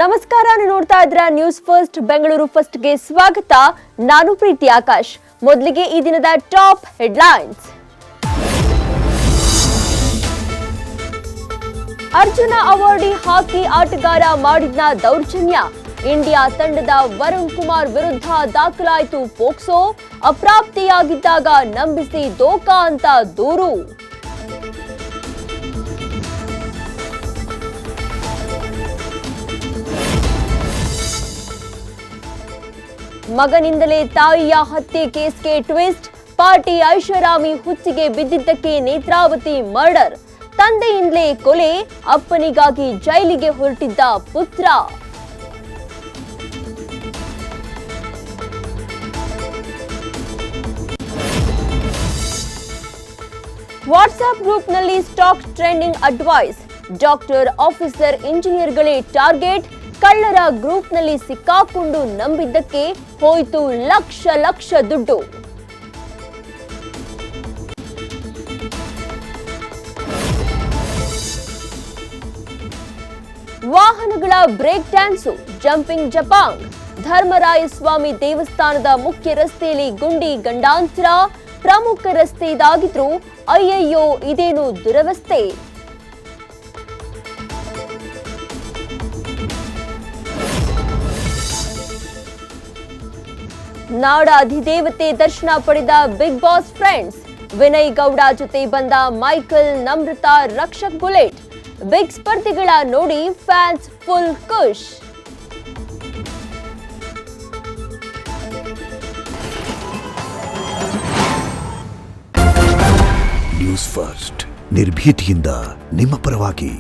ನಮಸ್ಕಾರ, ನೀವು ನೋಡ್ತಾ ಇದ್ದೀರಾ ನ್ಯೂಸ್ ಫಸ್ಟ್ ಬೆಂಗಳೂರು ಫಸ್ಟ್ಗೆ ಸ್ವಾಗತ. ನಾನು ಪ್ರೀತಿ ಆಕಾಶ್. ಮೊದಲಿಗೆ ಈ ದಿನದ ಟಾಪ್ ಹೆಡ್ಲೈನ್ಸ್. ಅರ್ಜುನ ಅವಾರ್ಡಿ ಹಾಕಿ ಆಟಗಾರ ಮಾಡಿದ್ನ ದೌರ್ಜನ್ಯ. ಇಂಡಿಯಾ ತಂಡದ ವರುಣ್ ಕುಮಾರ್ ವಿರುದ್ಧ ದಾಖಲಾಯಿತು ಪೋಕ್ಸೋ. ಅಪ್ರಾಪ್ತಿಯಾಗಿದ್ದಾಗ ನಂಬಿಸಿ ದೋಖಾ ಅಂತ ದೂರು. ಮಗನಿಂದಲೇ ತಾಯಿಯ ಹತ್ಯೆ ಕೇಸ್ಗೆ ಟ್ವಿಸ್ಟ್. ಪಾರ್ಟಿ ಐಷಾರಾಮಿ ಹುಚ್ಚಿಗೆ ಬಿದ್ದಿದ್ದಕ್ಕೆ ನೇತ್ರಾವತಿ ಮರ್ಡರ್. ತಂದೆಯಿಂದಲೇ ಕೊಲೆ, ಅಪ್ಪನಿಗಾಗಿ ಜೈಲಿಗೆ ಹೊರಟಿದ್ದ ಪುತ್ರ. ವಾಟ್ಸ್ಆಪ್ ಗ್ರೂಪ್ನಲ್ಲಿ stock trending advice. Doctor, officer, ಇಂಜಿನಿಯರ್ಗಳೇ ಟಾರ್ಗೆಟ್. ಕಳ್ಳರ ಗ್ರೂಪ್ನಲ್ಲಿ ಸಿಕ್ಕಾಕೊಂಡು ನಂಬಿದ್ದಕ್ಕೆ ಹೋಯಿತು ಲಕ್ಷ ಲಕ್ಷ ದುಡ್ಡು. ವಾಹನಗಳ ಬ್ರೇಕ್ ಡ್ಯಾನ್ಸು, ಜಂಪಿಂಗ್ ಜಪಾಂಗ್. ಧರ್ಮರಾಯಸ್ವಾಮಿ ದೇವಸ್ಥಾನದ ಮುಖ್ಯ ರಸ್ತೆಯಲ್ಲಿ ಗುಂಡಿ ಗಂಡಾಂತರ. ಪ್ರಮುಖ ರಸ್ತೆ ಇದಾಗಿದ್ರೂ ಅಯ್ಯಯ್ಯೋ ಇದೇನು ದುರವಸ್ಥೆ. ನಾಡ ಅಧಿದೇವತೆ ದರ್ಶನ ಪಡೆದ Bigg Boss friends. Vinay Gowda ಜೊತೆ ಬಂದ Michael, Namratha, Rakshak bullet. Bigg ಸ್ಪರ್ಧಿಗಳ ನೋಡಿ ಫ್ಯಾನ್ಸ್ ಫುಲ್ ಖುಷ್. ನ್ಯೂಸ್ ಫಸ್ಟ್, ನಿರ್ಭೀತಿಯಿಂದ ನಿಮ್ಮ ಪರವಾಗಿ.